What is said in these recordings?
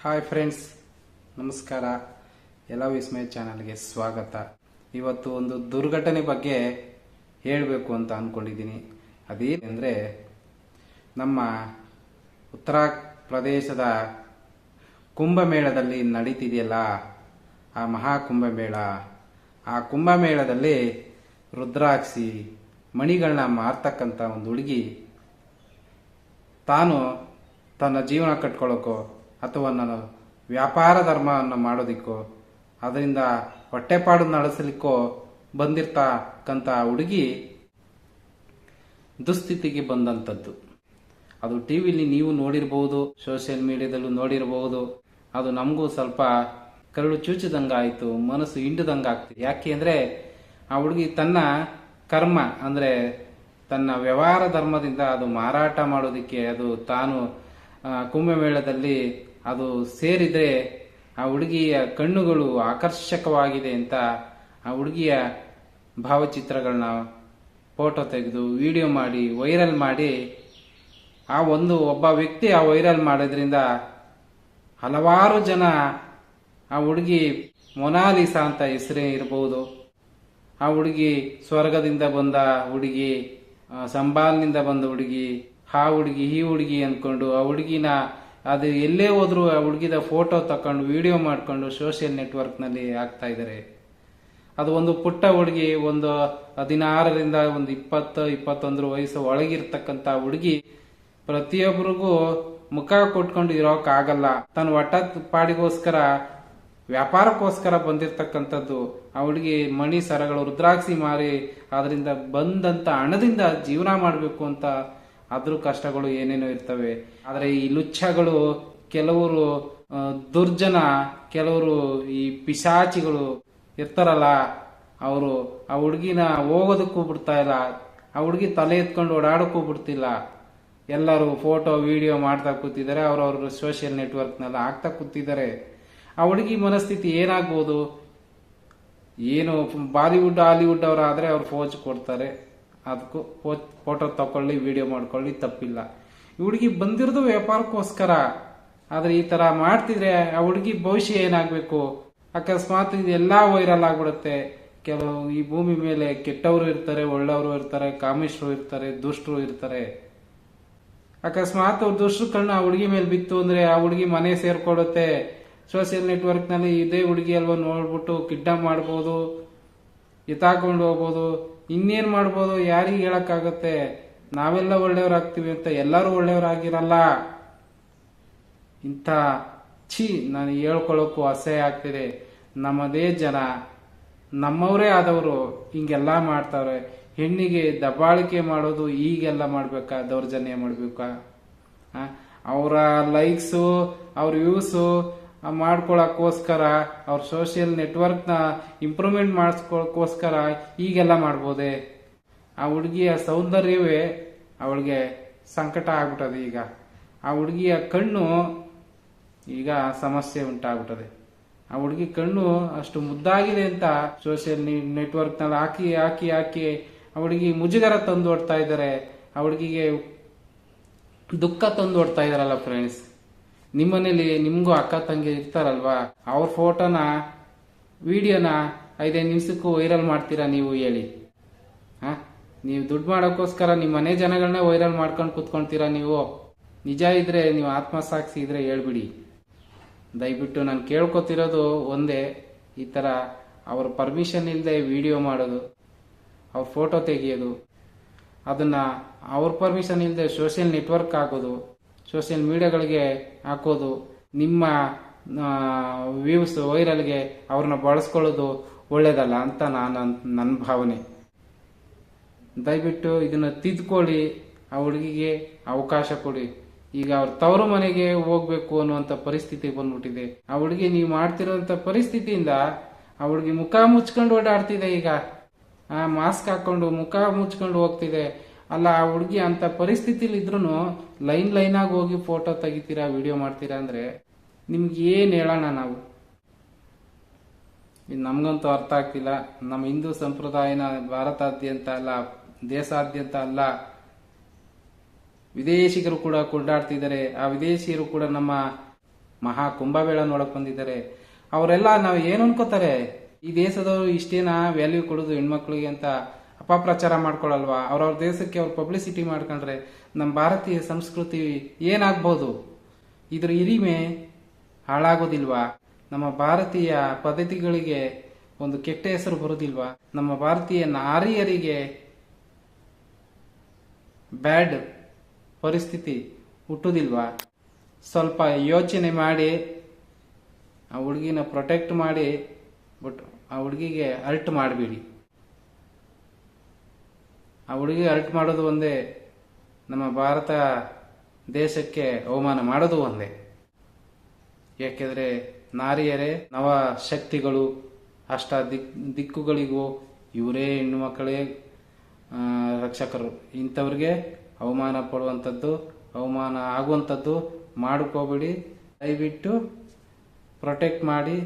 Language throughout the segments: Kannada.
ಹಾಯ್ ಫ್ರೆಂಡ್ಸ್, ನಮಸ್ಕಾರ. ಎಲ್ಲ ವಿಸ್ಮಯ ಚಾನಲ್ಗೆ ಸ್ವಾಗತ. ಇವತ್ತು ಒಂದು ದುರ್ಘಟನೆ ಬಗ್ಗೆ ಹೇಳಬೇಕು ಅಂತ ಅಂದ್ಕೊಂಡಿದ್ದೀನಿ. ಅದೇನೆಂದರೆ, ನಮ್ಮ ಉತ್ತರ ಪ್ರದೇಶದ ಕುಂಭಮೇಳದಲ್ಲಿ ನಡೀತಿದೆಯಲ್ಲ, ಆ ಮಹಾಕುಂಭಮೇಳ. ಆ ಕುಂಭಮೇಳದಲ್ಲಿ ರುದ್ರಾಕ್ಷಿ ಮಣಿಗಳನ್ನ ಮಾರ್ತಕ್ಕಂಥ ಒಂದು ಹುಡುಗಿ ತಾನು ತನ್ನ ಜೀವನ ಕಟ್ಕೊಳ್ಳೋಕ್ಕೋ ಅಥವಾ ನಾನು ವ್ಯಾಪಾರ ಧರ್ಮವನ್ನು ಮಾಡೋದಿಕ್ಕೋ ಅದರಿಂದ ಹೊಟ್ಟೆಪಾಡು ನಡೆಸಲಿಕ್ಕೋ ಬಂದಿರ್ತಕ್ಕಂಥ ಹುಡುಗಿ ದುಸ್ಥಿತಿಗೆ ಬಂದಂಥದ್ದು. ಅದು ಟಿ ವಿಲಿ ನೀವು ನೋಡಿರ್ಬೋದು, ಸೋಷಿಯಲ್ ಮೀಡಿಯಾದಲ್ಲೂ ನೋಡಿರಬಹುದು. ಅದು ನಮಗೂ ಸ್ವಲ್ಪ ಕರಳು ಚೂಚಿದಂಗಾಯಿತು, ಮನಸ್ಸು ಹಿಂಡದಂಗಾಗ್ತದೆ. ಯಾಕೆ ಅಂದರೆ ಆ ಹುಡುಗಿ ತನ್ನ ಕರ್ಮ ಅಂದರೆ ತನ್ನ ವ್ಯವಹಾರ ಧರ್ಮದಿಂದ ಅದು ಮಾರಾಟ ಮಾಡೋದಕ್ಕೆ ಅದು ತಾನು ಕುಂಭಮೇಳದಲ್ಲಿ ಅದು ಸೇರಿದರೆ ಆ ಹುಡುಗಿಯ ಕಣ್ಣುಗಳು ಆಕರ್ಷಕವಾಗಿದೆ ಅಂತ ಆ ಹುಡುಗಿಯ ಭಾವಚಿತ್ರಗಳನ್ನ ಫೋಟೋ ತೆಗೆದು ವಿಡಿಯೋ ಮಾಡಿ ವೈರಲ್ ಮಾಡಿ ಆ ಒಬ್ಬ ವ್ಯಕ್ತಿ ಆ ವೈರಲ್ ಮಾಡೋದ್ರಿಂದ ಹಲವಾರು ಜನ ಆ ಹುಡುಗಿ ಮೊನಾಲಿಸಾ ಅಂತ ಹೆಸರೇ ಇರಬಹುದು, ಆ ಹುಡುಗಿ ಸ್ವರ್ಗದಿಂದ ಬಂದ ಹುಡುಗಿ, ಸಂಬಾಲ್ನಿಂದ ಬಂದ ಹುಡುಗಿ, ಆ ಹುಡುಗಿ ಈ ಹುಡುಗಿ ಅಂದ್ಕೊಂಡು ಆ ಹುಡುಗಿನ ಅದು ಎಲ್ಲೇ ಹೋದ್ರು ಆ ಹುಡುಗಿದ ಫೋಟೋ ತಕೊಂಡು ವಿಡಿಯೋ ಮಾಡಿಕೊಂಡು ಸೋಷಿಯಲ್ ನೆಟ್ವರ್ಕ್ನಲ್ಲಿ ಹಾಕ್ತಾ ಇದ್ದಾರೆ. ಅದು ಒಂದು ಪುಟ್ಟ ಹುಡುಗಿ, ಒಂದು 16ರಿಂದ ಒಂದು 20-21 ವಯಸ್ಸು ಒಳಗಿರ್ತಕ್ಕಂಥ ಹುಡುಗಿ ಪ್ರತಿಯೊಬ್ಬರಿಗೂ ಮುಖ ಕೊಟ್ಕೊಂಡು ಇರೋಕ್ಕಾಗಲ್ಲ. ತನ್ನ ಒಟ್ಟ ಪಾಡಿಗೋಸ್ಕರ ವ್ಯಾಪಾರಕ್ಕೋಸ್ಕರ ಬಂದಿರತಕ್ಕಂಥದ್ದು. ಆ ಹುಡುಗಿ ಮಣಿ ಸರಗಳು ರುದ್ರಾಕ್ಷಿ ಮಾರಿ ಅದರಿಂದ ಬಂದಂತ ಹಣದಿಂದ ಜೀವನ ಮಾಡಬೇಕು ಅಂತ ಅದ್ರ ಕಷ್ಟಗಳು ಏನೇನೋ ಇರ್ತವೆ. ಆದರೆ ಈ ಲುಚ್ಚಗಳು, ಕೆಲವರು ದುರ್ಜನ, ಕೆಲವರು ಈ ಪಿಶಾಚಿಗಳು ಇರ್ತಾರಲ್ಲ, ಅವರು ಆ ಹುಡುಗಿನ ಹೋಗೋದಕ್ಕೂ ಬಿಡ್ತಾ ಇಲ್ಲ, ಆ ಹುಡುಗಿ ತಲೆ ಎತ್ಕೊಂಡು ಓಡಾಡಕ್ಕೂ ಬಿಡ್ತಿಲ್ಲ. ಎಲ್ಲರೂ ಫೋಟೋ ವಿಡಿಯೋ ಮಾಡ್ತಾ ಕೂತಿದ್ದಾರೆ, ಅವ್ರವ್ರ ಸೋಷಿಯಲ್ ನೆಟ್ವರ್ಕ್ನೆಲ್ಲ ಹಾಕ್ತಾ ಕೂತಿದ್ದಾರೆ. ಆ ಹುಡುಗಿ ಮನಸ್ಥಿತಿ ಏನಾಗ್ಬೋದು? ಏನು ಬಾಲಿವುಡ್ ಹಾಲಿವುಡ್ ಅವರಾದರೆ ಅವ್ರು ಫೋಜ್ ಕೊಡ್ತಾರೆ, ಅದಕ್ಕೂ ಫೋಟೋ ತಗೊಳ್ಳಿ ವಿಡಿಯೋ ಮಾಡ್ಕೊಳ್ಳಿ, ತಪ್ಪಿಲ್ಲ. ಈ ಹುಡುಗಿ ಬಂದಿರೋದು ವ್ಯಾಪಾರಕ್ಕೋಸ್ಕರ. ಆದ್ರೆ ಈ ತರ ಮಾಡ್ತಿದ್ರೆ ಆ ಹುಡುಗಿ ಭವಿಷ್ಯ ಏನಾಗಬೇಕು? ಅಕಸ್ಮಾತ್ ಇದೆಲ್ಲ ವೈರಲ್ ಆಗ್ಬಿಡುತ್ತೆ. ಕೆಲವು ಈ ಭೂಮಿ ಮೇಲೆ ಕೆಟ್ಟವರು ಇರ್ತಾರೆ, ಒಳ್ಳೆಯವರು ಇರ್ತಾರೆ, ಕಾಮಿಷ್ರು ಇರ್ತಾರೆ, ದುಷ್ಟರು ಇರ್ತಾರೆ. ಅಕಸ್ಮಾತ್ ಅವ್ರ ದುಷ್ಟರು ಕಣ್ಣು ಆ ಹುಡುಗಿ ಮೇಲೆ ಬಿತ್ತು ಅಂದ್ರೆ ಆ ಹುಡುಗಿ ಮನೆ ಸೇರ್ಕೊಡುತ್ತೆ. ಸೋಷಿಯಲ್ ನೆಟ್ವರ್ಕ್ ನಲ್ಲಿ ಇದೇ ಹುಡುಗಿ ಅಲ್ವಾ ನೋಡ್ಬಿಟ್ಟು ಕಿಡ್ನಾಪ್ ಮಾಡ್ಬೋದು, ಎತ್ತಾಕೊಂಡು ಹೋಗ್ಬೋದು, ಇನ್ನೇನ್ ಮಾಡ್ಬೋದು, ಯಾರಿಗೆ ಹೇಳಕ್ಕಾಗತ್ತೆ? ನಾವೆಲ್ಲ ಒಳ್ಳೆಯವರಾಗ್ತೀವಿ ಅಂತ ಎಲ್ಲರೂ ಒಳ್ಳೆಯವರಾಗಿರಲ್ಲ. ಇಂಥ ನಾನು ಹೇಳ್ಕೊಳ್ಳೋಕ್ಕೂ ಅಸಹ್ಯ ಆಗ್ತಿದೆ. ನಮ್ಮದೇ ಜನ, ನಮ್ಮವರೇ ಆದವರು ಹಿಂಗೆಲ್ಲ ಮಾಡ್ತಾವ್ರೆ. ಹೆಣ್ಣಿಗೆ ದಬ್ಬಾಳಿಕೆ ಮಾಡೋದು ಈಗೆಲ್ಲ ಮಾಡ್ಬೇಕಾ? ದೌರ್ಜನ್ಯ ಮಾಡ್ಬೇಕಾ? ಅವರ ಲೈಕ್ಸು, ಅವ್ರ ವ್ಯೂಸು ಮಾಡ್ಕೊಳಕ್ಕೋಸ್ಕರ, ಅವ್ರ ಸೋಷಿಯಲ್ ನೆಟ್ವರ್ಕ್ನ ಇಂಪ್ರೂವ್ಮೆಂಟ್ ಮಾಡಿಸ್ಕೊಳ್ಳೋಕ್ಕೋಸ್ಕರ ಈಗೆಲ್ಲ ಮಾಡ್ಬೋದೆ? ಆ ಹುಡುಗಿಯ ಸೌಂದರ್ಯವೇ ಅವಳಿಗೆ ಸಂಕಟ ಆಗ್ಬಿಟ್ಟದೆ. ಈಗ ಆ ಹುಡುಗಿಯ ಕಣ್ಣು ಈಗ ಸಮಸ್ಯೆ ಉಂಟಾಗ್ಬಿಟ್ಟದೆ. ಆ ಹುಡುಗಿ ಕಣ್ಣು ಅಷ್ಟು ಮುದ್ದಾಗಿದೆ ಅಂತ ಸೋಷಿಯಲ್ ನೆಟ್ವರ್ಕ್ನಲ್ಲಿ ಹಾಕಿ ಹಾಕಿ ಹಾಕಿ ಆ ಹುಡುಗಿ ಮುಜುಗರ ತಂದು ಓಡ್ತಾ ಇದ್ದಾರೆ. ಆ ಹುಡುಗಿಗೆ ದುಃಖ ತಂದು ಓಡ್ತಾ ಇದಾರಲ್ಲ ಫ್ರೆಂಡ್ಸ್. ನಿಮ್ಮನೇಲಿ ನಿಮ್ಗೂ ಅಕ್ಕ ತಂಗಿ ಇರ್ತಾರಲ್ವಾ, ಅವ್ರ ಫೋಟೋನ ವಿಡಿಯೋನ 5 ನಿಮಿಷಕ್ಕೂ ವೈರಲ್ ಮಾಡ್ತೀರಾ ನೀವು? ಹೇಳಿ. ನೀವು ದುಡ್ಡು ಮಾಡೋಕ್ಕೋಸ್ಕರ ನಿಮ್ಮ ಮನೆ ಜನಗಳನ್ನ ವೈರಲ್ ಮಾಡ್ಕೊಂಡು ಕುತ್ಕೊಂತೀರಾ ನೀವು? ನಿಜ ಇದ್ರೆ, ನೀವು ಆತ್ಮಸಾಕ್ಷಿ ಇದ್ರೆ ಹೇಳ್ಬಿಡಿ. ದಯವಿಟ್ಟು ನಾನು ಕೇಳ್ಕೊತಿರೋದು ಒಂದೇ, ಈ ಥರ ಅವ್ರ ಪರ್ಮಿಷನ್ ಇಲ್ಲದೆ ವಿಡಿಯೋ ಮಾಡೋದು, ಅವ್ರ ಫೋಟೋ ತೆಗಿಯೋದು, ಅದನ್ನ ಅವ್ರ ಪರ್ಮಿಷನ್ ಇಲ್ಲದೆ ಸೋಷಿಯಲ್ ನೆಟ್ವರ್ಕ್ ಹಾಕೋದು, ಸೋಷಿಯಲ್ ಮೀಡಿಯಾಗಳಿಗೆ ಹಾಕೋದು, ನಿಮ್ಮ ವ್ಯೂಸ್ ವೈರಲ್ಗೆ ಅವ್ರನ್ನ ಬಳಸ್ಕೊಳ್ಳೋದು ಒಳ್ಳೇದಲ್ಲ ಅಂತ ನನ್ನ ಭಾವನೆ. ದಯವಿಟ್ಟು ಇದನ್ನ ತಿದ್ಕೊಳ್ಳಿ, ಆ ಹುಡುಗಿಗೆ ಅವಕಾಶ ಕೊಡಿ. ಈಗ ಅವ್ರ ತವರು ಮನೆಗೆ ಹೋಗ್ಬೇಕು ಅನ್ನುವಂಥ ಪರಿಸ್ಥಿತಿ ಬಂದ್ಬಿಟ್ಟಿದೆ. ಆ ಹುಡುಗಿ ನೀವು ಮಾಡ್ತಿರೋಂಥ ಪರಿಸ್ಥಿತಿಯಿಂದ ಆ ಹುಡುಗಿ ಮುಖ ಮುಚ್ಕೊಂಡು ಓಡಾಡ್ತಿದೆ. ಈಗ ಮಾಸ್ಕ್ ಹಾಕೊಂಡು ಮುಖ ಮುಚ್ಕೊಂಡು ಹೋಗ್ತಿದೆ. ಅಲ್ಲ, ಆ ಹುಡುಗಿ ಅಂತ ಪರಿಸ್ಥಿತಿಲಿ ಇದ್ರು ಲೈನ್ ಆಗಿ ಹೋಗಿ ಫೋಟೋ ತೆಗಿತೀರಾ, ವಿಡಿಯೋ ಮಾಡ್ತೀರಾ ಅಂದ್ರೆ ನಿಮ್ಗೆ ಏನ್ ಹೇಳೋಣ ನಾವು? ಇದು ನಮ್ಗಂತೂ ಅರ್ಥ ಆಗ್ತಿಲ್ಲ. ನಮ್ಮ ಹಿಂದೂ ಸಂಪ್ರದಾಯನ ಭಾರತಾದ್ಯಂತ ಅಲ್ಲ, ದೇಶಾದ್ಯಂತ ಅಲ್ಲ, ವಿದೇಶಿಗರು ಕೂಡ ಕೊಂಡಾಡ್ತಿದ್ದಾರೆ. ಆ ವಿದೇಶಿಯರು ಕೂಡ ನಮ್ಮ ಮಹಾ ಕುಂಭಮೇಳ ನೋಡಕ್ ಬಂದಿದ್ದಾರೆ. ಅವರೆಲ್ಲ ನಾವು ಏನು ಅನ್ಕೋತಾರೆ, ಈ ದೇಶದವರು ಇಷ್ಟೇನ ವ್ಯಾಲ್ಯೂ ಕೊಡೋದು ಹೆಣ್ಮಕ್ಳಿಗೆ ಅಂತ ಅಪಪ್ರಚಾರ ಮಾಡ್ಕೊಳಲ್ವಾ? ಅವ್ರವ್ರ ದೇಶಕ್ಕೆ ಅವ್ರ ಪಬ್ಲಿಸಿಟಿ ಮಾಡ್ಕೊಂಡ್ರೆ ನಮ್ಮ ಭಾರತೀಯ ಸಂಸ್ಕೃತಿ ಏನಾಗ್ಬೋದು? ಇದ್ರ ಹಿರಿಮೆ ಹಾಳಾಗೋದಿಲ್ವಾ? ನಮ್ಮ ಭಾರತೀಯ ಪದ್ಧತಿಗಳಿಗೆ ಒಂದು ಕೆಟ್ಟ ಹೆಸರು ಬರೋದಿಲ್ವಾ? ನಮ್ಮ ಭಾರತೀಯ ನಾರಿಯರಿಗೆ ಬ್ಯಾಡ್ ಪರಿಸ್ಥಿತಿ ಹುಟ್ಟುದಿಲ್ವಾ? ಸ್ವಲ್ಪ ಯೋಚನೆ ಮಾಡಿ ಆ ಹುಡುಗಿನ ಪ್ರೊಟೆಕ್ಟ್ ಮಾಡಿ, ಬಟ್ ಆ ಹುಡುಗಿಗೆ ಹರ್ಟ್ ಮಾಡಬೇಡಿ. ಆ ಹುಡುಗಿ ಹರ್ಟ್ ಮಾಡೋದು ಒಂದೇ, ನಮ್ಮ ಭಾರತ ದೇಶಕ್ಕೆ ಅವಮಾನ ಮಾಡೋದು ಒಂದೇ. ಯಾಕೆಂದರೆ ನಾರಿಯರೇ ನವ ಶಕ್ತಿಗಳು, ಅಷ್ಟ ದಿಕ್ಕುಗಳಿಗೂ ಇವರೇ ಹೆಣ್ಣು ಮಕ್ಕಳೇ ರಕ್ಷಕರು. ಇಂಥವ್ರಿಗೆ ಅವಮಾನ ಪಡುವಂಥದ್ದು, ಅವಮಾನ ಆಗುವಂಥದ್ದು ಮಾಡ್ಕೋಬೇಡಿ. ದಯವಿಟ್ಟು ಪ್ರೊಟೆಕ್ಟ್ ಮಾಡಿ.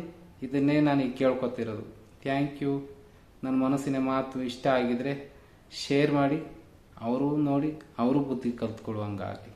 ಇದನ್ನೇ ನಾನು ಕೇಳ್ಕೊತಿರೋದು. Thank you. ನನ್ನ ಮನಸ್ಸಿನ ಮಾತು ಇಷ್ಟ ಆಗಿದ್ರೆ ಶೇರ್ ಮಾಡಿ, ಅವರು ನೋಡಿ ಅವರು ಬುದ್ಧಿ ಕಲ್ತ್ಕೊಳ್ಳುವಂಗಾಗಲಿ.